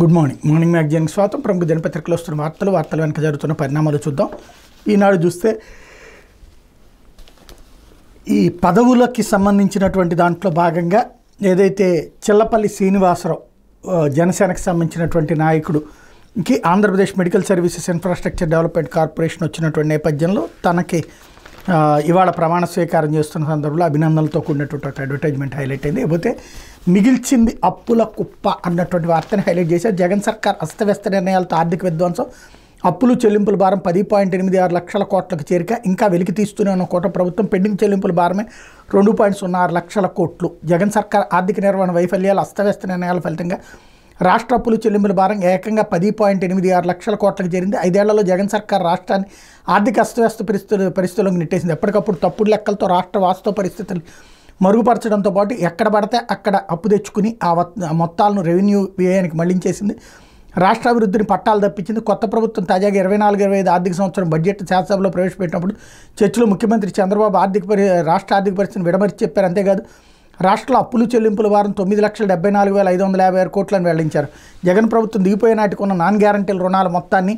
Good morning. Morning మ్యాగజైన్కి స్వాగతం. ప్రముఖ దినపత్రికలో వస్తున్న వార్తలు వెనక జరుగుతున్న పరిణామాలు చూద్దాం. ఈనాడు చూస్తే ఈ పదవులకి సంబంధించినటువంటి దాంట్లో భాగంగా ఏదైతే చిల్లపల్లి శ్రీనివాసరావు జనసేనకు సంబంధించినటువంటి నాయకుడుకి Andhra Pradesh medical services infrastructure development corporation వచ్చినటువంటి నేపథ్యంలో తనకి ఇవాళ ప్రమాణ స్వీకారం చేస్తున్న సందర్భంలో అభినందనలతో కూడినటువంటి ఒక అడ్వర్టైజ్మెంట్ హైలైట్ అయింది. లేకపోతే మిగిల్చింది అప్పుల కుప్ప అన్నటువంటి వార్తని హైలైట్ చేశారు. జగన్ సర్కార్ అస్తవ్యస్త నిర్ణయాలతో ఆర్థిక విధ్వంసం, అప్పులు చెల్లింపుల భారం 10.86 లక్షల కోట్లకు చేరిక, ఇంకా వెలికి తీస్తూనే ఉన్న కోట ప్రభుత్వం పెండింగ్ చెల్లింపుల భారమే 2.06 లక్షల కోట్లు. జగన్ సర్కార్ ఆర్థిక నిర్వహణ వైఫల్యాలు, అస్తవ్యస్త నిర్ణయాల ఫలితంగా రాష్ట్ర అప్పులు చెల్లింపుల భారం ఏకంగా 10.86 లక్షల కోట్లకు చేరింది. 5 ఏళ్లలో జగన్ సర్కార్ రాష్ట్రాన్ని ఆర్థిక అస్తవ్యస్త పరిస్థితుల్లోకి నెట్టేసింది. ఎప్పటికప్పుడు తప్పుడు లెక్కలతో రాష్ట్ర వాస్తవ పరిస్థితులు మరుగుపరచడంతో పాటు ఎక్కడ పడితే అక్కడ అప్పు తెచ్చుకుని ఆ మొత్తాలను రెవెన్యూ వ్యయానికి మళ్లించేసింది. రాష్ట్ర అభివృద్ధిని పట్టాలు తప్పించింది. కొత్త ప్రభుత్వం తాజాగా 24-25 ఆర్థిక సంవత్సరం బడ్జెట్ శాసనసభలో ప్రవేశపెట్టినప్పుడు చర్చలో ముఖ్యమంత్రి చంద్రబాబు రాష్ట్ర ఆర్థిక పరిస్థితిని విడమర్చి చెప్పారు. అంతేకాదు రాష్ట్రంలో అప్పులు చెల్లింపుల వారం 9,74,556 కోట్లను వెల్లడించారు. జగన్ ప్రభుత్వం దిగిపోయే నాటికి ఉన్న నాన్ గ్యారంటీల రుణాల మొత్తాన్ని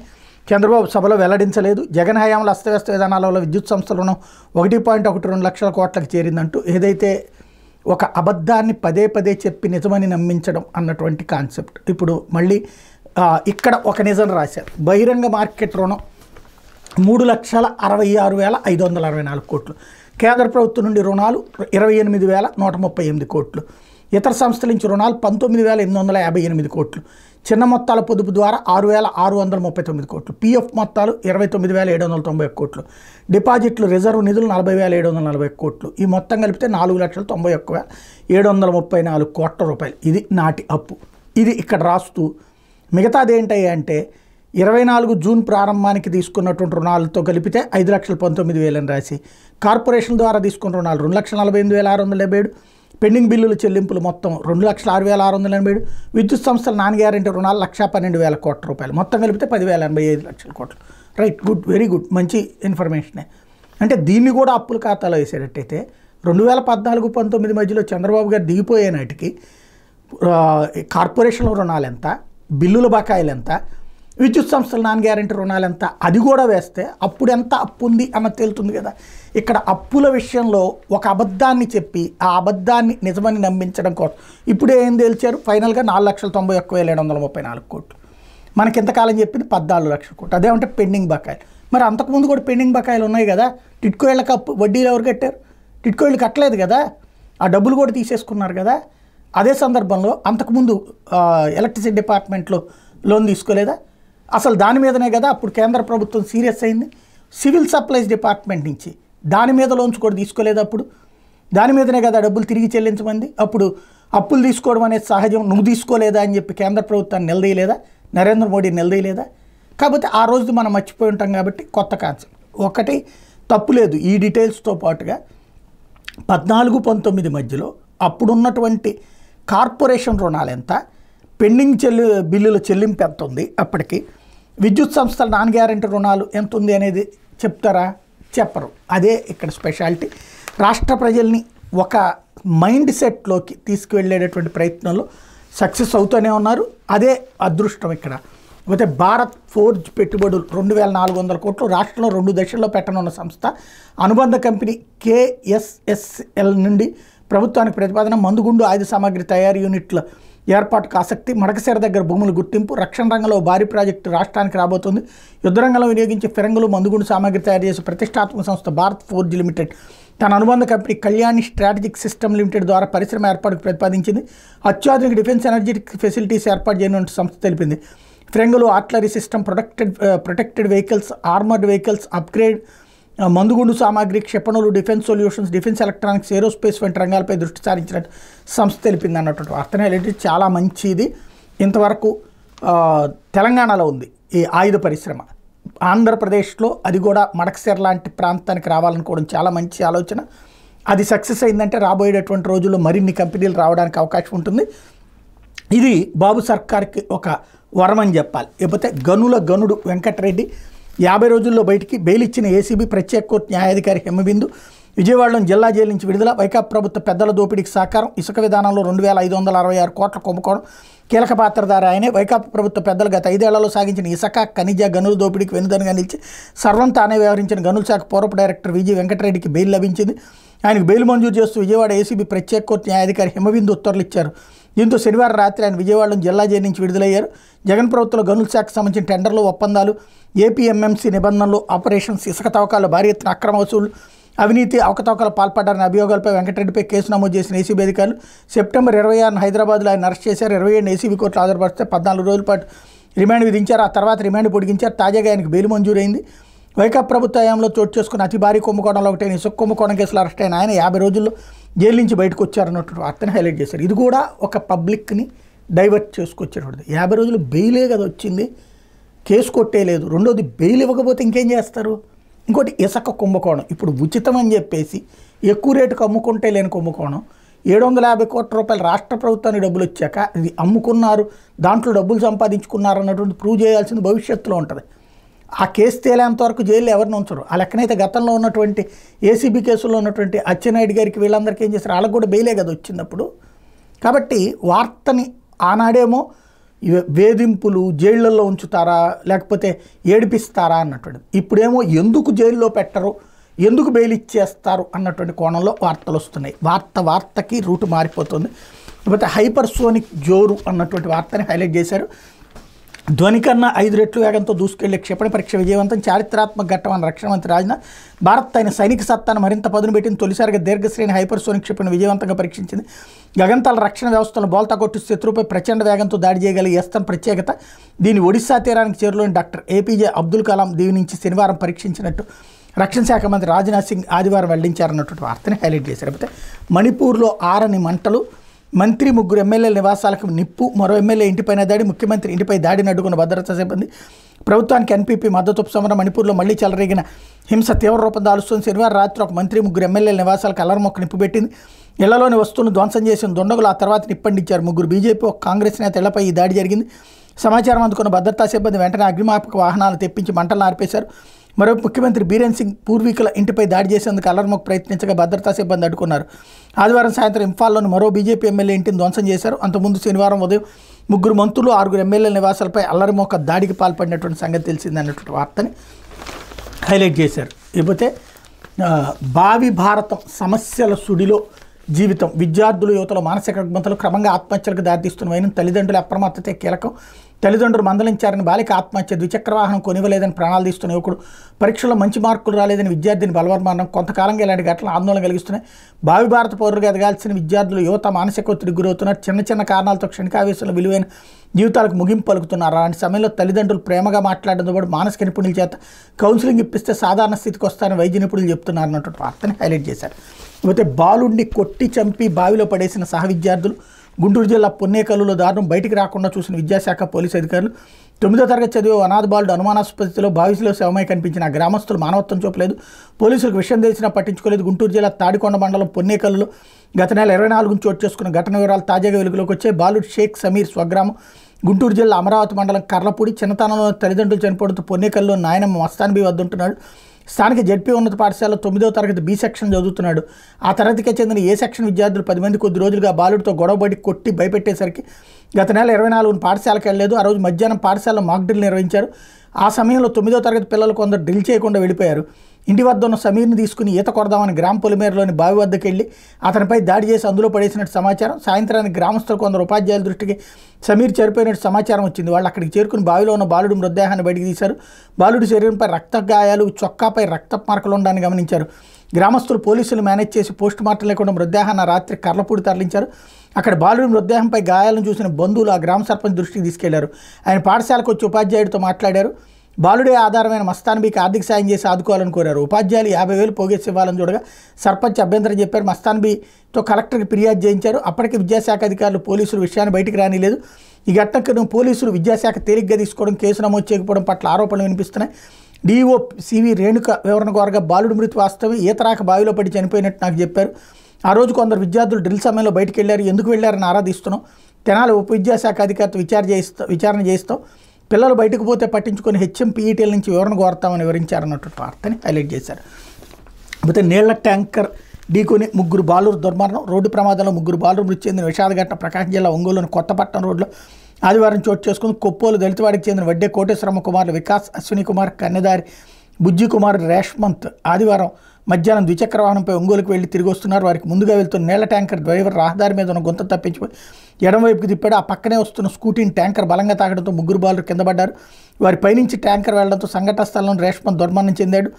చంద్రబాబు సభలో వెల్లడించలేదు. జగన్ హయాంలో అస్తవ్యస్త విధానాల వల్ల విద్యుత్ సంస్థల రుణం 1.12 లక్షల కోట్లకు చేరిందంటూ ఏదైతే ఒక అబద్ధాన్ని పదే పదే చెప్పి నిజమని నమ్మించడం అన్నటువంటి కాన్సెప్ట్. ఇప్పుడు మళ్ళీ ఇక్కడ ఒక నిజం రాశారు. బహిరంగ మార్కెట్ రుణం 3,66,564 కోట్లు, కేంద్ర ప్రభుత్వం నుండి రుణాలు 28,138 కోట్లు, ఇతర సంస్థల నుంచి రుణాలు 19,858 కోట్లు, చిన్న మొత్తాల పొదుపు ద్వారా 6,639 కోట్లు, పిఎఫ్ మొత్తాలు 29,791 కోట్లు, డిపాజిట్లు రిజర్వ్ నిధులు 40,740 కోట్లు. ఈ మొత్తం కలిపితే 4,91,734 కోట్ల రూపాయలు. ఇది నాటి అప్పు. ఇది ఇక్కడ రాస్తూ మిగతాది ఏంటంటే 24 జూన్ ప్రారంభానికి తీసుకున్నటువంటి రుణాలతో కలిపితే 5,19,000 అని రాసి, కార్పొరేషన్ ద్వారా తీసుకున్న రుణాలు 2,48,677, పెండింగ్ బిల్లుల చెల్లింపులు మొత్తం 2,06,687, విద్యుత్ సంస్థల నాన్ గ్యారెంటీ రుణాలు 1,12,000 కోట్ల రూపాయలు, మొత్తం కలిపితే 10,085 లక్షల కోట్లు. రైట్, గుడ్, వెరీ గుడ్, మంచి ఇన్ఫర్మేషనే. అంటే దీన్ని కూడా అప్పుల ఖాతాలో వేసేటట్టయితే 2014-19 మధ్యలో చంద్రబాబు గారు దిగిపోయే నాటికి కార్పొరేషన్ల రుణాలు ఎంత, బిల్లుల బకాయిలు ఎంత, విద్యుత్ సంస్థల నాన్ గ్యారెంటీ రుణాలు ఎంత, అది కూడా వేస్తే అప్పుడు ఎంత అప్పు ఉంది అన్నది తేలుతుంది కదా. ఇక్కడ అప్పుల విషయంలో ఒక అబద్ధాన్ని చెప్పి ఆ అబద్ధాన్ని నిజమని నమ్మించడం కోసం ఇప్పుడు ఏం తేల్చారు? ఫైనల్గా 4,91,734 కోట్లు. మనకి ఎంతకాలం చెప్పింది 14 లక్షల కోట్లు. అదేమంటే పెండింగ్ బకాయిలు. మరి అంతకుముందు కూడా పెండింగ్ బకాయిలు ఉన్నాయి కదా. టిట్కో ఇళ్ళకి అప్పు వడ్డీలు ఎవరు కట్టారు? టిట్కో ఇళ్ళు కట్టలేదు కదా, ఆ డబ్బులు కూడా తీసేసుకున్నారు కదా. అదే సందర్భంలో అంతకుముందు ఎలక్ట్రిసిటీ డిపార్ట్మెంట్లో లోన్ తీసుకోలేదా? అసలు దాని మీదనే కదా అప్పుడు కేంద్ర ప్రభుత్వం సీరియస్ అయింది. సివిల్ సప్లైస్ డిపార్ట్మెంట్ నుంచి దాని మీద లోన్స్ కూడా తీసుకోలేదు. అప్పుడు దాని మీదనే కదా డబ్బులు తిరిగి చెల్లించమంది. అప్పుడు అప్పులు తీసుకోవడం అనేది సహజం, నువ్వు తీసుకోలేదా అని చెప్పి కేంద్ర ప్రభుత్వాన్ని నిలదీయలేదా, నరేంద్ర మోడీ నిలదీయలేదా? కాకపోతే ఆ రోజు మనం మర్చిపోయి ఉంటాం కాబట్టి కొత్త కాన్సెప్ట్ ఒకటి తప్పు లేదు. ఈ డీటెయిల్స్తో పాటుగా 14-19 మధ్యలో అప్పుడున్నటువంటి కార్పొరేషన్ రుణాలు ఎంత, పెండింగ్ బిల్లుల చెల్లింపు ఎంత ఉంది, అప్పటికి విద్యుత్ సంస్థల నాన్ గ్యారెంటీ రుణాలు ఎంత ఉంది అనేది చెప్తారా? చెప్పరు. అదే ఇక్కడ స్పెషాలిటీ. రాష్ట్ర ప్రజల్ని ఒక మైండ్ సెట్లోకి తీసుకువెళ్ళేటటువంటి ప్రయత్నంలో సక్సెస్ అవుతూనే ఉన్నారు. అదే అదృష్టం ఇక్కడ. అయితే భారత్ ఫోర్జ్ పెట్టుబడులు 2,400 కోట్లు రాష్ట్రంలో 2 దశల్లో పెట్టనున్న సంస్థ. అనుబంధ కంపెనీ KSSL నుండి ప్రభుత్వానికి ప్రతిపాదన. మందుగుండు ఆయుధ సామాగ్రి తయారీ యూనిట్ల ఏర్పాటుకు ఆసక్తి. మడకశిర దగ్గర భూముల గుర్తింపు. రక్షణ రంగంలో భారీ ప్రాజెక్టు రాష్ట్రానికి రాబోతుంది. యుద్ధ రంగంలో వినియోగించే ఫిరంగులు, మందుగుండు సామాగ్రి తయారు చేసే ప్రతిష్టాత్మక సంస్థ భారత్ ఫోర్జ్ లిమిటెడ్ తన అనుబంధ company Kalyani strategic system limited ద్వారా పరిశ్రమ ఏర్పాటుకు ప్రతిపాదించింది. అత్యాధునిక డిఫెన్స్ ఎనర్జెటిక్ ఫెసిలిటీస్ ఏర్పాటు చేయనున్న సంస్థ తెలిపింది. ఫిరంగులు, artillery system, protected vehicles, armoured vehicles upgrade, మందుగుండు సామాగ్రి, క్షిపణులు, defence solutions, defence electronics, aerospace వంటి రంగాలపై దృష్టి సారించినట్టు సంస్థ తెలిపింది అన్నటువంటి వార్తనే. చాలా మంచిది. ఇంతవరకు తెలంగాణలో ఉంది ఈ ఆయుధ పరిశ్రమ, ఆంధ్రప్రదేశ్లో అది కూడా మడకశిర లాంటి ప్రాంతానికి రావాలనుకోవడం చాలా మంచి ఆలోచన. అది సక్సెస్ అయిందంటే రాబోయేటటువంటి రోజుల్లో మరిన్ని కంపెనీలు రావడానికి అవకాశం ఉంటుంది. ఇది బాబు సర్కార్కి ఒక వరం అని చెప్పాలి. లేకపోతే గనుల గనుడు వెంకటరెడ్డి 50 రోజుల్లో బయటికి బెయిల్ ఇచ్చిన ఏసీబీ ప్రత్యేక కోర్టు న్యాయాధికారి హేమబిందు విజయవాడలోని జిల్లా జైలు నుంచి విడుదల. వైకాపా ప్రభుత్వ పెద్దల దోపిడీకి సహకారం. ఇసుక విధానంలో 2566 కోట్ల కుంభకోణం. కీలక పాత్రధారి ఆయనే. వైకాపా ప్రభుత్వ పెద్దలు గత 5 ఏళ్లలో సాగించిన ఇసుక, ఖనిజ, గనుల దోపిడీకి వెనుదనుగా నిలిచి సర్వం తానే వ్యవహరించిన గనుల శాఖ పూర్వపు డైరెక్టర్ విజి వెంకటరెడ్డికి బెయిల్ లభించింది. ఆయనకు బెయిల్ మంజూరు చేస్తూ విజయవాడ ఏసీబీ ప్రత్యేక కోర్టు న్యాయాధికారి హిమబిందు ఉత్తర్వులు ఇచ్చారు. దీంతో శనివారం రాత్రి ఆయన విజయవాడలోని జిల్లా జైలు నుంచి విడుదలయ్యారు. జగన్ ప్రభుత్వంలో గనుల శాఖకు సంబంధించిన టెండర్లు, ఒప్పందాలు, ఏపీఎంఎంసీ నిబంధనలు, ఆపరేషన్స్, ఇసుక తవ్వకాలు, భారీ ఎత్తున అక్రమ వసూళ్లు, అవినీతి అవకతవకలు పాల్పడ్డారనే అభియోగాలపై వెంకటరెడ్డిపై కేసు నమోదు చేసిన ఏసీబీ అధికారులు సెప్టెంబర్ 26న హైదరాబాద్లో ఆయన అరెస్ట్ చేశారు. 27న ఏసీబీ కోర్టులో హాజరుపరిస్తే 14 రోజుల పాటు రిమాండ్ విధించారు. ఆ తర్వాత రిమాండ్ పొడిగించారు. తాజాగా ఆయనకు బెయిల్ మంజూరైంది. వైకాపా ప్రభుత్వ హయాంలో చోటు చేసుకున్న అతి భారీ కుంభకోణంలో ఒకటైన ఇసుక కుంభకోణం కేసులో అరెస్ట్ అయిన ఆయన 50 రోజుల్లో జైలు నుంచి బయటకు వచ్చారన్నట్టు వార్తని హైలైట్ చేశారు. ఇది కూడా ఒక పబ్లిక్ని డైవర్ట్ చేసుకొచ్చేటువంటిది. 50 రోజులు బెయిలే కదా వచ్చింది, కేసు కొట్టేయలేదు. రెండోది బెయిల్ ఇవ్వకపోతే ఇంకేం చేస్తారు? ఇంకోటి ఇసుక కుంభకోణం. ఇప్పుడు ఉచితం అని చెప్పేసి ఎక్కువ రేటుకు అమ్ముకుంటే లేని కుంభకోణం. 750 కోట్ల రూపాయలు రాష్ట్ర ప్రభుత్వానికి డబ్బులు వచ్చాక ఇది అమ్ముకున్నారు, దాంట్లో డబ్బులు సంపాదించుకున్నారు అన్నటువంటి ప్రూవ్ చేయాల్సింది భవిష్యత్తులో ఉంటుంది. ఆ కేసు తేలేంత వరకు జైల్లో ఎవరిని ఉంచరు. ఆ లెక్కనైతే గతంలో ఉన్నటువంటి ఏసీబీ కేసుల్లో ఉన్నటువంటి అచ్చెన్నాయుడు గారికి వీళ్ళందరికీ ఏం చేస్తారు? వాళ్ళకు కూడా బెయిలే కదా వచ్చినప్పుడు. కాబట్టి వార్తని ఆనాడేమో వేధింపులు, జైళ్ళల్లో ఉంచుతారా లేకపోతే ఏడిపిస్తారా అన్నటువంటిది. ఇప్పుడేమో ఎందుకు జైల్లో పెట్టరు, ఎందుకు బెయిల్ ఇచ్చేస్తారు అన్నటువంటి కోణంలో వార్తలు వస్తున్నాయి. వార్తకి రూటు మారిపోతుంది. లేకపోతే హైపర్సోనిక్ జోరు అన్నటువంటి వార్తని హైలైట్ చేశారు. ధ్వని కన్నా 5 రెట్లు వేగంతో దూసుకెళ్లే క్షిపణి పరీక్ష విజయవంతం. చారిత్రాత్మక ఘట్టం అన్న రక్షణ మంత్రి రాజ్నాథ్. భారత్ అయిన సైనిక సత్తాను మరింత పదును పెట్టింది. తొలిసారిగా దీర్ఘశ్రేణి హైపర్సోనిక్ క్షిపణి విజయవంతంగా పరీక్షించింది. గగనతల రక్షణ వ్యవస్థలను బోల్తా కొట్టి శత్రువుపై ప్రచండ వేగంతో దాడి చేయగలిగే ఎస్తన్ ప్రత్యేకత. దీన్ని ఒడిశా తీరానికి చేరులోని డాక్టర్ ఏపీజే అబ్దుల్ కలాం దీవి నుంచి శనివారం పరీక్షించినట్టు రక్షణ శాఖ మంత్రి రాజ్నాథ్ సింగ్ ఆదివారం వెల్లడించారన్నటువంటి వార్తని హైలైట్ చేశారు. అయితే మణిపూర్లో ఆరని మంటలు. మంత్రి, 3 ఎమ్మెల్యేల నివాసాలకు నిప్పు. మరో ఎమ్మెల్యే ఇంటిపైన దాడి. ముఖ్యమంత్రి ఇంటిపై దాడిని అడ్డుకున్న భద్రతా సిబ్బంది. ప్రభుత్వానికి ఎన్పీపీ మద్దతు ఉపశమనం. మణిపూర్లో మళ్లీ చెలరేగిన హింస తీవ్ర రూపం దాలుస్తుంది. శనివారం రాత్రి ఒక మంత్రి, 3 ఎమ్మెల్యేల నివాసాలకు అల్లరిమొక్క నిప్పు పెట్టింది. ఇళ్లలోని వస్తువులను ధ్వంసం చేసిన దుండగులు ఆ తర్వాత నిప్పండించారు. 3 బీజేపీ, 1 కాంగ్రెస్ నేత ఇళ్లపై ఈ దాడి జరిగింది. సమాచారం అందుకున్న భద్రతా సిబ్బంది వెంటనే అగ్నిమాపక వాహనాలు తెప్పించి మంటలను ఆర్పేశారు. మరో ముఖ్యమంత్రి బీరేన్ సింగ్ పూర్వీకుల ఇంటిపై దాడి చేసేందుకు అల్లరిమొక్క ప్రయత్నించగా భద్రతా సిబ్బంది అడ్డుకున్నారు. ఆదివారం సాయంత్రం ఇంఫాల్లోని మరో బీజేపీ ఎమ్మెల్యే ఇంటిని ధ్వంసం చేశారు. అంతకుముందు శనివారం ఉదయం 3 మంత్రులు, 6 ఎమ్మెల్యేల నివాసాలపై అల్లరిమొక్క దాడికి పాల్పడినటువంటి సంగతి తెలిసిందన్నటువంటి వార్తని హైలైట్ చేశారు. ఇకపోతే భావి భారతం సమస్యల సుడిలో జీవితం. విద్యార్థులు, యువతలో మానసిక రుగ్మతలు క్రమంగా ఆత్మహత్యలకు దారితీస్తున్న వైనం. తల్లిదండ్రుల అప్రమత్తతే కీలకం. తల్లిదండ్రులు మందలించారని బాలిక ఆత్మహత్య. ద్విచక్ర వాహనం కొనివ్వలేదని ప్రాణాలు తీస్తున్న యువకుడు. పరీక్షలో మంచి మార్కులు రాలేదని విద్యార్థిని బలవర్మానం. కొంతకాలంగా ఇలాంటి ఘటనలు ఆందోళన కలిగిస్తున్నాయి. భావి భారత పౌరులుగా ఎదగాల్సిన విద్యార్థులు, యువత మానసిక ఒత్తిడికి గురవుతున్నారు. చిన్న కారణాలతో క్షణికావేశంలో విలువైన జీవితాలకు ముగింపు పలుకుతున్నారు. అలాంటి సమయంలో తల్లిదండ్రులు ప్రేమగా మాట్లాడడంతో పాటు మానసిక నిపుణుల చేత కౌన్సిలింగ్ ఇప్పిస్తే సాధారణ స్థితికి వస్తారని వైద్య నిపుణులు చెప్తున్నారు అన్నటువంటి వార్తని హైలైట్ చేశారు. అయితే బాలుడిని కొట్టి చంపి బావిలో పడేసిన సహ విద్యార్థులు. గుంటూరు జిల్లా పొన్నేకల్లులో దారుణం. బయటికి రాకుండా చూసిన విద్యాశాఖ పోలీసు అధికారులు. 9వ తరగతి చదివే అనాథ బాలుడు అనుమానాస్పదలో బావిలో శవమై కనిపించిన గ్రామస్తులు మానవత్వం చూపలేదు. పోలీసులకు విషయం తెలిసినా పట్టించుకోలేదు. గుంటూరు జిల్లా తాడికొండ మండలం పొన్నేకల్లులో గత నెల 24 చోటు చేసుకున్న ఘటన వివరాలు తాజాగా వెలుగులోకి వచ్చాయి. బాలుడు షేక్ సమీర్ స్వగ్రామం గుంటూరు జిల్లా అమరావతి మండలం కర్లపూడి. చిన్నతనంలో తల్లిదండ్రులు చనిపోవడంతో పొన్నేకల్లో నాయనమ్మ మస్తాన్బీ వద్ద ఉంటున్నాడు. స్థానిక జడ్పీ ఉన్నత పాఠశాలలో 9వ తరగతి బి సెక్షన్ చదువుతున్నాడు. ఆ తరగతికి చెందిన ఏ సెక్షన్ విద్యార్థులు 10 మంది కొద్ది రోజులుగా బాలుడితో గొడవబడి కొట్టి భయపెట్టేసరికి గత నెల 24న పాఠశాలకు వెళ్ళలేదు. ఆ రోజు మధ్యాహ్నం పాఠశాలలో మాక్ డ్రిల్ నిర్వహించారు. ఆ సమయంలో 9వ తరగతి పిల్లలు కొందరు డ్రిల్ చేయకుండా వెళ్ళిపోయారు. ఇంటి వద్ద ఉన్న సమీర్ని తీసుకుని ఈత కొడదామని గ్రామ పొలిమేరలోని బావి వద్దకు వెళ్ళి అతనిపై దాడి చేసి అందులో పడేసినట్టు సమాచారం. సాయంత్రానికి గ్రామస్తులు కొందరు ఉపాధ్యాయుల దృష్టికి సమీర్ చనిపోయినట్టు సమాచారం వచ్చింది. వాళ్ళు అక్కడికి చేరుకుని బావిలో ఉన్న బాలుడి మృతదేహాన్ని బయటికి తీశారు. బాలుడి శరీరంపై రక్త గాయాలు, చొక్కాపై రక్త మార్కులు ఉండడాన్ని గమనించారు. గ్రామస్తులు పోలీసులు మేనేజ్ చేసి పోస్ట్ మార్టం లేకుండా మృతదేహాన్ని రాత్రి కర్లపూడి తరలించారు. అక్కడ బాలుడి మృతదేహంపై గాయాలను చూసిన బంధువులు ఆ గ్రామ సర్పంచ్ దృష్టికి తీసుకెళ్లారు. ఆయన పాఠశాలకు వచ్చి ఉపాధ్యాయుడితో మాట్లాడారు. బాలుడే ఆధారమైన మస్తాన్బీకి ఆర్థిక సాయం చేసి ఆదుకోవాలని కోరారు. ఉపాధ్యాయులు 50,000 పోగేసి ఇవ్వాలని చూడగా సర్పంచ్ అభ్యంతరం చెప్పారు. మస్తాన్బీతో కలెక్టర్కి ఫిర్యాదు చేయించారు. అప్పటికి విద్యాశాఖ అధికారులు పోలీసులు విషయాన్ని బయటికి రానిలేదు. ఈ ఘటనకు పోలీసులు విద్యాశాఖ తేలిగ్గా తీసుకోవడం, కేసు నమోదు చేయకపోవడం పట్ల ఆరోపణలు వినిపిస్తున్నాయి. డీఓ సివి రేణుక వివరణ కోరగా బాలుడి మృతి వాస్తవం, ఈతరాక బావిలో పడి చనిపోయినట్టు నాకు చెప్పారు. ఆ రోజు కొందరు విద్యార్థులు డ్రిల్ సమయంలో బయటికి వెళ్ళారు. ఎందుకు వెళ్ళారని ఆరాధిస్తున్నాం. తెనాలి ఉప విద్యాశాఖ అధికారితో విచారణ చేయిస్తాం. పిల్లలు బయటకు పోతే పట్టించుకొని హెచ్ఎంపీఈటీల నుంచి వివరణ కోరతామని వివరించారన్నట్టు వార్తని హైలైట్ చేశారు. అయితే నీళ్ల ట్యాంకర్ ఢీకొని ముగ్గురు బాలురు దుర్మరణం, రోడ్డు ప్రమాదంలో ముగ్గురు బాలురు మృతి చెందిన విషాదఘటన ప్రకాశం జిల్లా ఒంగోలులోని కొత్తపట్నం రోడ్లో ఆదివారం చోటు చేసుకుని కొప్పోలు దళితవాడికి చెందిన వడ్డే కోటేశ్వరమ్మ కుమారులు వికాస్, అశ్విని కుమార్, కన్నెదారి బుజ్జి కుమార్, రేష్మంత్ ఆదివారం మధ్యాహ్నం ద్విచక్ర వాహనంపై ఒంగోలుకు వెళ్లి తిరిగి వస్తున్నారు. వారికి ముందుగా వెళ్తున్న నీళ్ల ట్యాంకర్ డ్రైవర్ రహదారి మీద ఉన్న గుంత తప్పించిపోయి ఎడమవైపుకి తిప్పాడు. ఆ పక్కనే వస్తున్న స్కూటీని ట్యాంకర్ బలంగా తాగడంతో ముగ్గురు బాలురు కింద పడ్డారు. వారి పైనుంచి ట్యాంకర్ వెళ్లడంతో సంఘటన స్థలంలో రేష్మంత్ దుర్మరణం చెందాడు.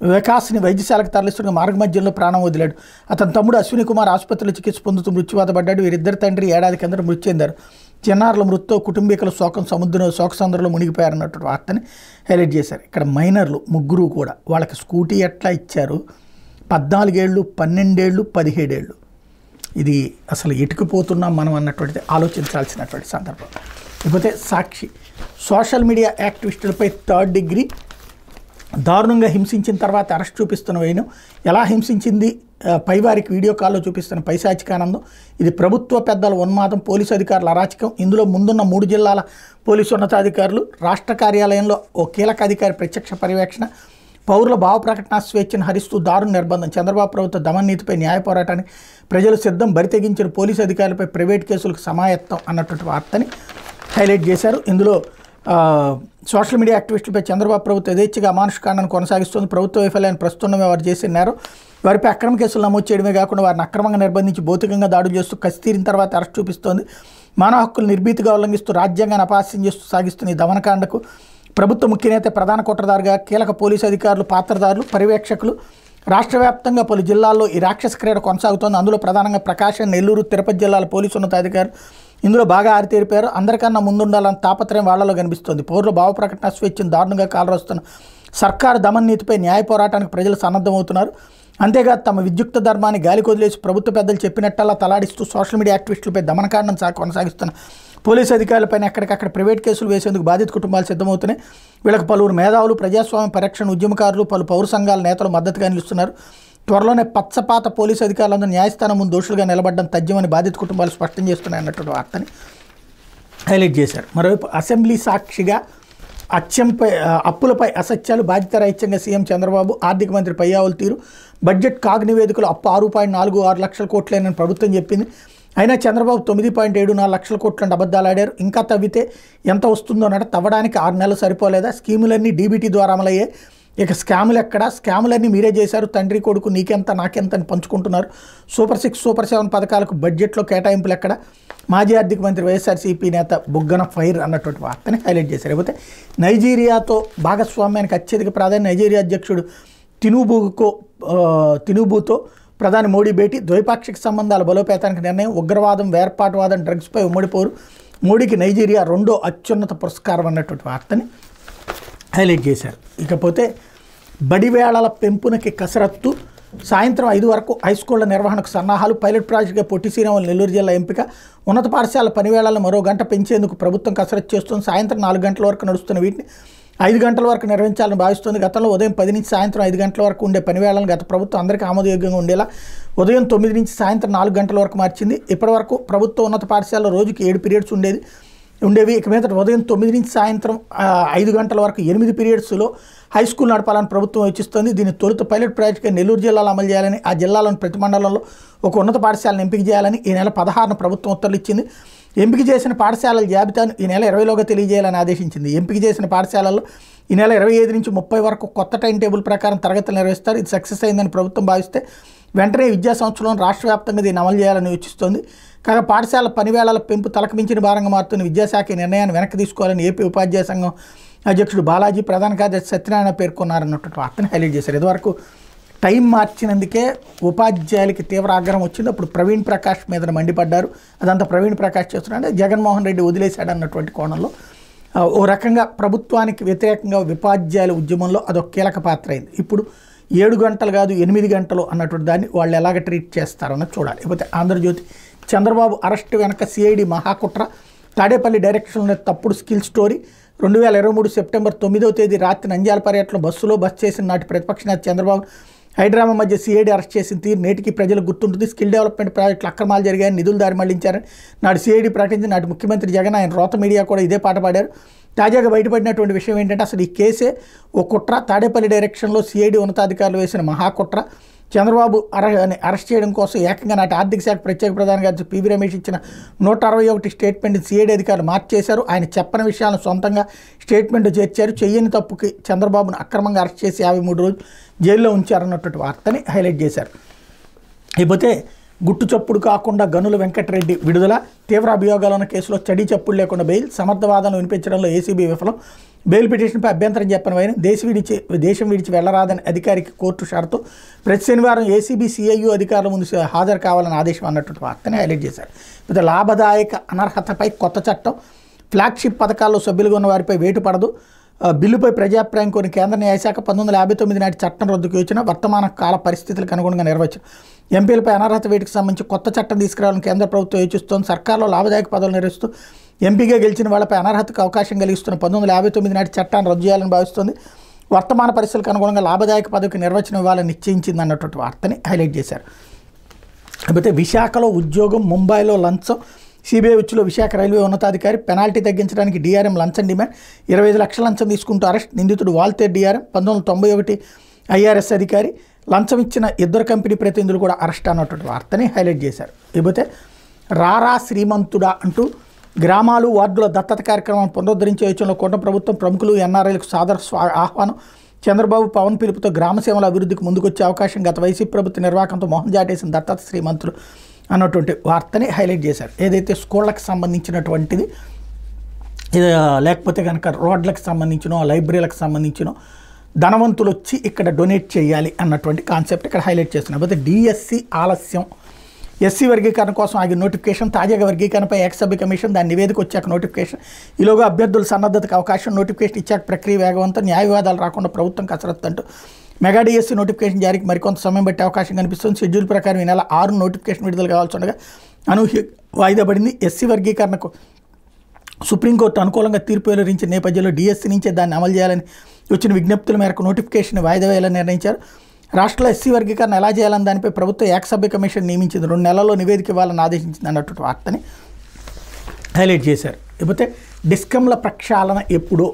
వికాస్ని వైద్యశాలకు తరలిస్తున్న మార్గ మధ్యంలో ప్రాణం వదిలాడు. అతని తమ్ముడు అశ్విని కుమార్ ఆసుపత్రిలో చికిత్స పొందుతూ మృత్యువాత పడ్డాడు. వీరిద్దరు తండ్రి ఏడాది కింద మృతి చెందారు. చిన్నారుల మృతితో కుటుంబీకులు శోకసంద్రంలో మునిగిపోయారన్నట్టు వార్తని హైలైట్ చేశారు. ఇక్కడ మైనర్లు ముగ్గురు కూడా వాళ్ళకి స్కూటీ ఎట్లా ఇచ్చారు, 14 ఏళ్ళు, 12 ఏళ్ళు, 17 ఏళ్ళు. ఇది అసలు ఎటుకుపోతున్నాం మనం అన్నటువంటిది ఆలోచించాల్సినటువంటి సందర్భం. లేకపోతే సాక్షి సోషల్ మీడియా యాక్టివిస్టులపై 3rd డిగ్రీ దారుణంగా హింసించిన తర్వాత అరెస్ట్ చూపిస్తున్న వేయను ఎలా హింసించింది పైవారికి వీడియో కాల్లో చూపిస్తున్న పైశాచికానందం. ఇది ప్రభుత్వ పెద్దల ఉన్మాదం, పోలీసు అధికారుల అరాచకం. ఇందులో ముందున్న 3 జిల్లాల పోలీసు ఉన్నతాధికారులు, రాష్ట్ర కార్యాలయంలో ఓ కీలక అధికారి ప్రత్యక్ష పర్యవేక్షణ, పౌరుల భావ ప్రకటన స్వేచ్ఛను హరిస్తూ దారుణ నిర్బంధం. చంద్రబాబు ప్రభుత్వ దమననీతిపై న్యాయ పోరాటానికి ప్రజలు సిద్ధం, బరితెగించిన పోలీసు అధికారులపై ప్రైవేట్ కేసులకు సమాయత్తం అన్నటువంటి వార్తని హైలైట్ చేశారు. ఇందులో సోషల్ మీడియా యాక్టివిస్టులపై చంద్రబాబు ప్రభుత్వం యథేచ్ఛగా అమానుషకాండను కొనసాగిస్తుంది. ప్రభుత్వ వైఫల్యాన్ని ప్రస్తుతమే వారు చేసిన నేరం. వారిపై అక్రమ కేసులు నమోదు చేయడమే కాకుండా వారిని అక్రమంగా నిర్బంధించి భౌతికంగా దాడులు చేస్తూ కసి తీరిన తర్వాత అరెస్ట్ చూపిస్తోంది. మానవ హక్కులు నిర్భీతిగా ఉల్లంఘిస్తూ రాజ్యాంగాన్ని అపహాస్యం చేస్తూ సాగిస్తున్న ఈ దమనకాండకు ప్రభుత్వ ముఖ్య నేత, ప్రధాన కుట్రదారుగా కీలక పోలీసు అధికారులు, పాత్రదారులు, పర్యవేక్షకులు రాష్ట్ర వ్యాప్తంగా పలు జిల్లాల్లో ఈ రాక్షస క్రీడ కొనసాగుతోంది. అందులో ప్రధానంగా ప్రకాశం, నెల్లూరు, తిరుపతి జిల్లాల పోలీసు ఉన్నతాధికారులు ఇందులో బాగా ఆరితేరిపారు. అందరికన్నా ముందుండాలని తాపత్రయం వాళ్లలో కనిపిస్తోంది. పౌరుల భావ ప్రకటన స్వేచ్ఛను దారుణంగా కాలరోస్తున్న సర్కారు దమననీతిపై న్యాయ పోరాటానికి ప్రజలు సన్నద్ధమవుతున్నారు. అంతేకాదు తమ విద్యుక్త ధర్మాన్ని గాలికి వదిలేసి ప్రభుత్వ పెద్దలు చెప్పినట్టల్లా తలాడిస్తూ సోషల్ మీడియా యాక్టివిస్టులపై దమనకాండను కొనసాగిస్తున్న పోలీసు అధికారులపైన ఎక్కడికక్కడ ప్రైవేట్ కేసులు వేసేందుకు బాధిత కుటుంబాలు సిద్ధమవుతున్నాయి. వీళ్ళకి పలువురు మేధావులు, ప్రజాస్వామ్య పరిరక్షణ ఉద్యమకారులు, పలు పౌర సంఘాల నేతలు మద్దతుగా నిలుస్తున్నారు. త్వరలోనే పచ్చపాత పోలీసు అధికారులందరూ న్యాయస్థానం ముందు దోషులుగా నిలబడడం తథ్యమని బాధిత కుటుంబాలు స్పష్టం చేస్తున్నాయన్నటువంటి వార్తని హైలైట్ చేశారు. మరోవైపు అసెంబ్లీ సాక్షిగా అప్పులపై అసత్యాలు, బాధ్యతారాహిత్యంగా సీఎం చంద్రబాబు, ఆర్థిక మంత్రి పయ్యావుల తీరు, బడ్జెట్ కాగ్ నివేదికలు అప్పు 6.46 లక్షల కోట్లేనని ప్రభుత్వం చెప్పింది. అయినా చంద్రబాబు 9.74 లక్షల కోట్లంటే అబద్ధాలు ఆడారు. ఇంకా తవ్వితే ఎంత వస్తుందో అన్నట్టు తవ్వడానికి 6 నెలలు సరిపోలేదా? స్కీములన్నీ డీబీటీ ద్వారా అమలయ్యాయి. ఇక స్కాములు ఎక్కడా? స్కాములన్నీ మీరే చేశారు. తండ్రి కొడుకు నీకెంత నాకెంత అని పంచుకుంటున్నారు. సూపర్ 6, సూపర్ 7 పథకాలకు బడ్జెట్లో కేటాయింపులు ఎక్కడ? మాజీ ఆర్థిక మంత్రి వైఎస్ఆర్సీపీ నేత బుగ్గన ఫైర్ అన్నటువంటి వార్తని హైలైట్ చేశారు. లేకపోతే నైజీరియాతో భాగస్వామ్యానికి అత్యధిక ప్రాధాన్యత. నైజీరియా అధ్యక్షుడు తినుబుతో ప్రధాని మోడీ భేటీ, ద్వైపాక్షిక సంబంధాల బలోపేతానికి నిర్ణయం, ఉగ్రవాదం, వేర్పాటువాదం, డ్రగ్స్పై ఉమ్మడి పోరు, మోడీకి నైజీరియా 2వ అత్యున్నత పురస్కారం అన్నటువంటి వార్తని హైలైట్ చేశారు. ఇకపోతే బడివేళల పెంపునకి కసరత్తు, సాయంత్రం 5 వరకు హైస్కూళ్ల నిర్వహణకు సన్నాహాలు, పైలట్ ప్రాజెక్టుగా పొట్టి శ్రీరాములు నెల్లూరు జిల్లా ఎంపిక, ఉన్నత పాఠశాల పనివేళలను మరో గంట పెంచేందుకు ప్రభుత్వం కసరత్తు చేస్తుంది. సాయంత్రం 4 గంటల వరకు నడుస్తున్న వీటిని 5 గంటల వరకు నిర్వహించాలని భావిస్తుంది. గతంలో ఉదయం 10 నుంచి సాయంత్రం 5 గంటల వరకు ఉండే పనివేళలను గత ప్రభుత్వం అందరికీ ఆమోదయోగ్యంగా ఉండేలా ఉదయం 9 నుంచి సాయంత్రం 4 గంటల వరకు మార్చింది. ఇప్పటివరకు ప్రభుత్వ ఉన్నత పాఠశాలలో రోజుకి 7 పీరియడ్స్ ఉండేవి. ఇక మీద ఉదయం 9 నుంచి సాయంత్రం 5 గంటల వరకు 8 పీరియడ్స్లో హై స్కూల్ నడపాలని ప్రభుత్వం యోచిస్తోంది. దీన్ని తొలుత పైలట్ ప్రాజెక్టుగా నెల్లూరు జిల్లాలో అమలు చేయాలని, ఆ జిల్లాలోని ప్రతి మండలంలో ఒక ఉన్నత పాఠశాలను ఎంపిక చేయాలని ఈ నెల 16న ప్రభుత్వం ఉత్తర్వులు ఇచ్చింది. ఎంపిక చేసిన పాఠశాలల జాబితాను ఈ నెల 20లోగా తెలియజేయాలని ఆదేశించింది. ఎంపిక చేసిన పాఠశాలల్లో ఈ నెల 25 నుంచి 30 వరకు కొత్త టైం టేబుల్ ప్రకారం తరగతులు నిర్వహిస్తారు. ఇది సక్సెస్ అయిందని ప్రభుత్వం భావిస్తే వెంటనే విద్యా సంవత్సరంలో రాష్ట్ర వ్యాప్తంగా దీన్ని అమలు చేయాలని యోచిస్తోంది. కాగా పాఠశాల పనివేళల పెంపు తలకు మించిన భారంగా మారుతున్న విద్యాశాఖ నిర్ణయాన్ని వెనక్కి తీసుకోవాలని ఏపీ ఉపాధ్యాయ సంఘం అధ్యక్షుడు బాలాజీ, ప్రధాన కార్యదర్శి సత్యనారాయణ పేర్కొన్నారన్నటువంటి వార్తను హైలైట్ చేశారు. ఇదివరకు టైం మార్చినందుకే ఉపాధ్యాయులకి తీవ్ర ఆగ్రహం వచ్చింది. అప్పుడు ప్రవీణ్ ప్రకాష్ మీద మండిపడ్డారు. అదంతా ప్రవీణ్ ప్రకాష్ చేస్తున్నాడు, జగన్మోహన్ రెడ్డి వదిలేశాడు అన్నటువంటి కోణంలో ఓ రకంగా ప్రభుత్వానికి వ్యతిరేకంగా ఉపాధ్యాయుల ఉద్యమంలో అదొక కీలక పాత్ర అయింది. ఇప్పుడు 7 గంటలు కాదు 8 గంటలు అన్నటువంటి దాన్ని వాళ్ళు ఎలాగ ట్రీట్ చేస్తారన్నది చూడాలి. లేకపోతే ఆంధ్రజ్యోతి చంద్రబాబు అరెస్టు వెనక సిఐడి మహాకుట్ర, తాడేపల్లి డైరెక్షన్లో తప్పుడు స్కిల్ స్టోరీ, 2023 సెప్టెంబర్ 9వ తేదీ రాత్రి నంద్యాల పర్యటనలో బస్ చేసిన నాటి ప్రతిపక్ష నేత చంద్రబాబు హైదరాబాద్ మధ్య సిఐడి అరెస్ట్ చేసిన తీరు నేటికి ప్రజలకు గుర్తుంటుంది. స్కిల్ డెవలప్మెంట్ ప్రాజెక్టులు అక్రమాలు జరిగాయని, నిధులు దారి మళ్లించారని నాడు సిఐడి ప్రకటించి నాటి ముఖ్యమంత్రి జగన్ ఆయన రోత మీడియా కూడా ఇదే పాట పాడారు. తాజాగా బయటపడినటువంటి విషయం ఏంటంటే అసలు ఈ కేసే ఓ కుట్ర, తాడేపల్లి డైరెక్షన్లో సిఐడి ఉన్నతాధికారులు వేసిన మహాకుట్ర, చంద్రబాబు అరెస్ట్ చేయడం కోసం ఏకంగా నాటి ఆర్థిక శాఖ ప్రత్యేక ప్రధాన కార్యదర్శి పివి రమేష్ ఇచ్చిన 161 స్టేట్మెంట్ సిఐడి అధికారులు మార్చేశారు. ఆయన చెప్పని విషయాలను సొంతంగా స్టేట్మెంట్ చేర్చారు. చెయ్యని తప్పుకి చంద్రబాబును అక్రమంగా అరెస్ట్ చేసి 53 రోజులు జైల్లో ఉంచారన్నటువంటి వార్తని హైలైట్ చేశారు. ఇకపోతే గుట్టు చప్పుడు కాకుండా గనుల వెంకటరెడ్డి విడుదల, తీవ్ర అభియోగాలు ఉన్న కేసులో చడి చప్పుడు లేకుండా బెయిల్, సమర్థవాదనలు వినిపించడంలో ఏసీబీ విఫలం, బెయిల్ పిటిషన్పై అభ్యంతరం చెప్పని వైన దేశం విడిచి వెళ్లరాదని అధికారికి కోర్టు షరతు, ప్రతి శనివారం ఏసీబీ సిఐయు అధికారుల ముందు హాజరు కావాలని ఆదేశం అన్నటువంటి వార్తని హైలైట్ చేశారు. ఇప్పుడు లాభదాయక అనర్హతపై కొత్త చట్టం, ఫ్లాగ్షిప్ పథకాల్లో సభ్యులుగా ఉన్న వారిపై వేటు పడదు, బిల్లుపై ప్రజాభిప్రాయం కోరిన కేంద్ర న్యాయశాఖ 1959 నాటి చట్టం రద్దుకు వచ్చిన వర్తమాన కాల పరిస్థితులకు అనుగుణంగా నిర్వచనం, ఎంపీలపై అనర్హత వేటుకు సంబంధించి కొత్త చట్టం తీసుకురావాలని కేంద్ర ప్రభుత్వం యోచిస్తోంది. సర్కార్లో లాభదాయక పదవులు నిర్వహిస్తూ ఎంపీగా గెలిచిన వాళ్ళపై అనర్హతకు అవకాశం కలిగిస్తున్న 1959 నాటి చట్టాన్ని రద్దు చేయాలని భావిస్తోంది. వర్తమాన పరిస్థితులకు అనుగుణంగా లాభదాయక పదవికి నిర్వచనం ఇవ్వాలని నిశ్చయించింది అన్నటువంటి వార్తని హైలైట్ చేశారు. అయితే విశాఖలో ఉద్యోగం, ముంబైలో లంచం, సిబిఐ ఉచ్చులో విశాఖ రైల్వే ఉన్నతాధికారి, పెనాల్టీ తగ్గించడానికి డిఆర్ఎం లంచం డిమాండ్, 25 లక్షల లంచం తీసుకుంటూ అరెస్ట్, నిందితుడు వాల్తేర్ డిఆర్ఎం, 1991 ఐఆర్ఎస్ అధికారి, లంచం ఇచ్చిన 2 కంపెనీ ప్రతినిధులు కూడా అరెస్ట్ అన్నటువంటి వార్తని హైలైట్ చేశారు. ఇకపోతే రారా శ్రీమంతుడా అంటూ గ్రామాలు, వార్డుల దత్తత కార్యక్రమాన్ని పునరుద్ధరించే యోచనలో కూటమి ప్రభుత్వం, ప్రముఖులు, ఎన్ఆర్ఐలకు సాదర ఆహ్వానం, చంద్రబాబు పవన్ పిలుపుతో గ్రామ సేవల అభివృద్ధికి ముందుకొచ్చే అవకాశం, గత వైసీపీ ప్రభుత్వ నిర్వాహకంతో మోహన్ జాటేసిన దత్తత శ్రీమంతులు అన్నటువంటి వార్తని హైలైట్ చేశారు. ఏదైతే స్కూళ్ళకి సంబంధించినటువంటిది లేకపోతే కనుక రోడ్లకు సంబంధించినో, లైబ్రరీలకు సంబంధించినో ధనవంతులు వచ్చి ఇక్కడ డొనేట్ చేయాలి అన్నటువంటి కాన్సెప్ట్ ఇక్కడ హైలైట్ చేస్తున్నారు. అయితే డిఎస్సి ఆలస్యం, ఎస్సీ వర్గీకరణ కోసం ఆగిన నోటిఫికేషన్, తాజాగా వర్గీకరణపై ఏకసభ్య కమిషన్ దాని నివేదిక వచ్చాక నోటిఫికేషన్, ఈలోగా అభ్యర్థుల సన్నద్ధతకు అవకాశం, నోటిఫికేషన్ ఇచ్చాక ప్రక్రియ వేగవంతం, న్యాయ వివాదాలు రాకుండా ప్రభుత్వం కసరత్తు అంటూ మెగా డిఎస్సీ నోటిఫికేషన్ జారీకి మరికొంత సమయం బట్టే అవకాశం కనిపిస్తుంది. షెడ్యూల్ ప్రకారం ఈ నెల 6 నోటిఫికేషన్ విడుదల కావాల్సి ఉండగా అనూహ్య వాయిదా పడింది. ఎస్సీ వర్గీకరణకు సుప్రీంకోర్టు అనుకూలంగా తీర్పు వెలువరించిన నేపథ్యంలో డిఎస్సీ నుంచే దాన్ని అమలు చేయాలని వచ్చిన విజ్ఞప్తుల మేరకు నోటిఫికేషన్ వాయిదా వేయాలని నిర్ణయించారు. రాష్ట్రంలో ఎస్సీ వర్గీకరణ ఎలా చేయాలని దానిపై ప్రభుత్వం ఏకసభ్య కమిషన్ నియమించింది, 2 నెలల్లో నివేదిక ఇవ్వాలని ఆదేశించింది అన్నటువంటి వార్తని హైలైట్ చేశారు. ఇకపోతే డిస్కంల ప్రక్షాళన ఎప్పుడో,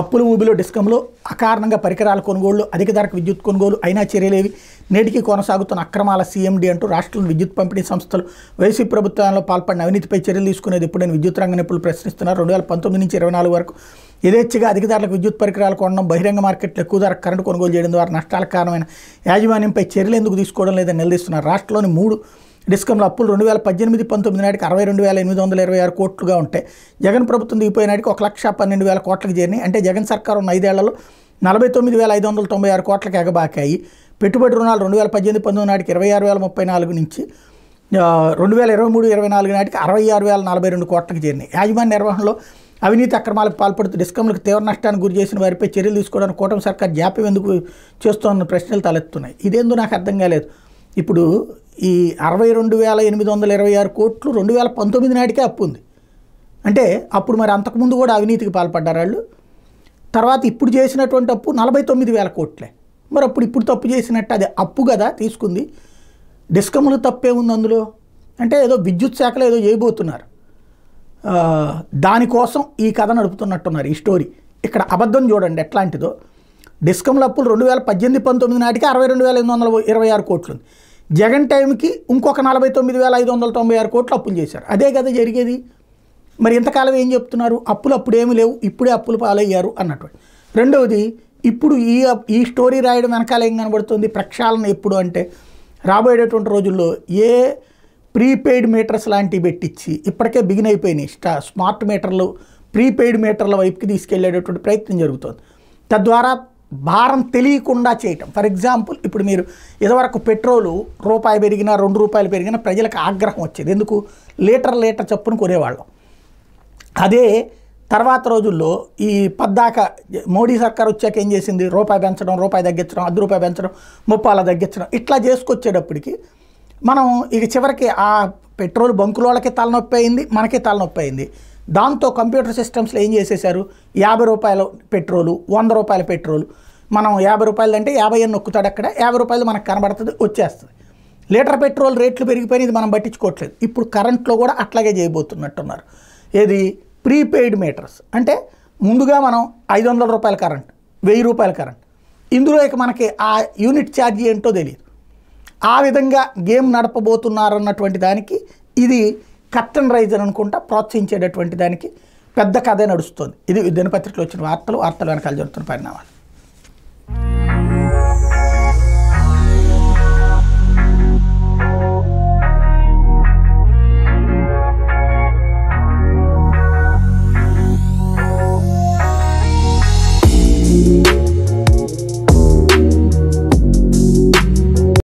అప్పుల ఊబిలో డిస్కంలో అకారణంగా పరికరాల కొనుగోళ్లు, అధిక ధరకు విద్యుత్ కొనుగోలు అయినా చర్యలేవి, నేటికి కొనసాగుతున్న అక్రమాల సీఎండీ అంటూ రాష్ట్రంలో విద్యుత్ పంపిణీ సంస్థలు వైసీపీ ప్రభుత్వంలో పాల్పడిన అవినీతిపై చర్యలు తీసుకునేది ఎప్పుడైనా విద్యుత్ రంగ నిపుణులు ప్రశ్నిస్తున్నారు. 2019 నుంచి 24 వరకు యథేచ్ఛగా అధిక ధరలకు విద్యుత్ పరికరాలు కొనడం, బహిరంగ మార్కెట్లో ఎక్కువ ధరకు కరెంటు కొనుగోలు చేయడం ద్వారా నష్టాలకు కారణమైన యాజమాన్యంపై చర్యలు ఎందుకు తీసుకోవడం లేదని నిలదీస్తున్నారు. రాష్ట్రంలోని 3 డిస్కంల అప్పులు 2018-19 నాటికి 62,826 కోట్లుగా ఉంటే జగన్ ప్రభుత్వం దిగిపోయిన నాటికి 1,12,000 కోట్లకు చేరినాయి. అంటే జగన్ సర్కారు ఉన్న 5 ఏళ్లలో 49,596 కోట్లకు ఎగబాకాయి. పెట్టుబడి రుణాలు 2018-19 నాటికి 26,034 నుంచి 2023-24 నాటికి 66,042 కోట్లకు చేరినాయి. యాజమాన్య నిర్వహణలో అవినీతి అక్రమాలకు పాల్పడుతూ డిస్కంలకు తీవ్ర నష్టానికి గురి చేసిన వారిపై చర్యలు తీసుకోవడానికి కూటమి సర్కార్ జాప్యం ఎందుకు చేస్తోన్న ప్రశ్నలు తలెత్తున్నాయి. ఇదేందో నాకు అర్థం కాలేదు. ఇప్పుడు ఈ 62,826 కోట్లు 2019 నాటికే అప్పు ఉంది అంటే అప్పుడు మరి అంతకుముందు కూడా అవినీతికి పాల్పడ్డారు వాళ్ళు. తర్వాత ఇప్పుడు చేసినటువంటి అప్పు 49,000 కోట్లే. మరి అప్పుడు ఇప్పుడు తప్పు చేసినట్టు అది అప్పు కదా తీసుకుంది. డిస్కమ్లు తప్పే ఉంది అందులో అంటే ఏదో విద్యుత్ శాఖలో ఏదో చేయబోతున్నారు, దానికోసం ఈ కథ నడుపుతున్నట్టున్నారు ఈ స్టోరీ. ఇక్కడ అబద్ధం చూడండి ఎట్లాంటిదో. డిస్కమ్ల అప్పులు 2018-19 నాటికి 62,826 కోట్లు ఉంది. జగన్ టైంకి ఇంకొక 49,596 కోట్లు అప్పులు చేశారు. అదే కదా జరిగేది. మరి ఇంతకాలం ఏం చెప్తున్నారు, అప్పులు అప్పుడేమీ లేవు, ఇప్పుడే అప్పులు పాలయ్యారు అన్నట్టు. రెండవది, ఇప్పుడు ఈ స్టోరీ రాయడం వెనకాల ఏం కనబడుతుంది, ప్రక్షాళన ఎప్పుడు అంటే రాబోయేటటువంటి రోజుల్లో ఏ ప్రీపెయిడ్ మీటర్స్ లాంటివి పెట్టించి ఇప్పటికే బిగిన్ అయిపోయినాయి స్మార్ట్ మీటర్లు, ప్రీపెయిడ్ మీటర్ల వైపుకి తీసుకెళ్లేటటువంటి ప్రయత్నం జరుగుతుంది. తద్వారా భారం తెలియకుండా చేయటం. ఫర్ ఎగ్జాంపుల్ ఇప్పుడు మీరు ఇదివరకు పెట్రోలు రూపాయి పెరిగినా 2 రూపాయలు పెరిగినా ప్రజలకు ఆగ్రహం వచ్చేది. ఎందుకు, లీటర్ చప్పును కొనేవాళ్ళం. అదే తర్వాత రోజుల్లో ఈ పద్దాక మోడీ సర్కార్ వచ్చాక ఏం చేసింది, రూపాయి పెంచడం, రూపాయి తగ్గించడం, ₹10 పెంచడం, 30 తగ్గించడం, ఇట్లా చేసుకొచ్చేటప్పటికి మనం ఇక చివరికి ఆ పెట్రోల్ బంకుల వాళ్ళకి తలనొప్పి అయింది, మనకి తలనొప్పి అయింది. దాంతో కంప్యూటర్ సిస్టమ్స్లో ఏం చేసేసారు, ₹50 పెట్రోలు, ₹100 పెట్రోలు, మనం ₹50 అంటే 50 అని నొక్కుతాడు, అక్కడ ₹50 మనకు కనబడుతుంది, వచ్చేస్తుంది. లీటర్ పెట్రోల్ రేట్లు పెరిగిపోయినాయి, ఇది మనం పట్టించుకోవట్లేదు. ఇప్పుడు కరెంట్లో కూడా అట్లాగే చేయబోతున్నట్టున్నారు. ఏది, ప్రీపెయిడ్ మీటర్స్ అంటే ముందుగా మనం 500 రూపాయల కరెంట్, 1000 రూపాయల కరెంట్, ఇందులో ఇక మనకి ఆ యూనిట్ ఛార్జీ ఏంటో తెలియదు. ఆ విధంగా గేమ్ నడపబోతున్నారన్నటువంటి దానికి ఇది కర్టన్ రైజ్ అని అనుకుంటా ప్రోత్సహించేటటువంటి దానికి పెద్ద కథే నడుస్తుంది. ఇది దినపత్రికలో వచ్చిన వార్తలు వెనకాల జరుగుతున్న పరిణామాలు.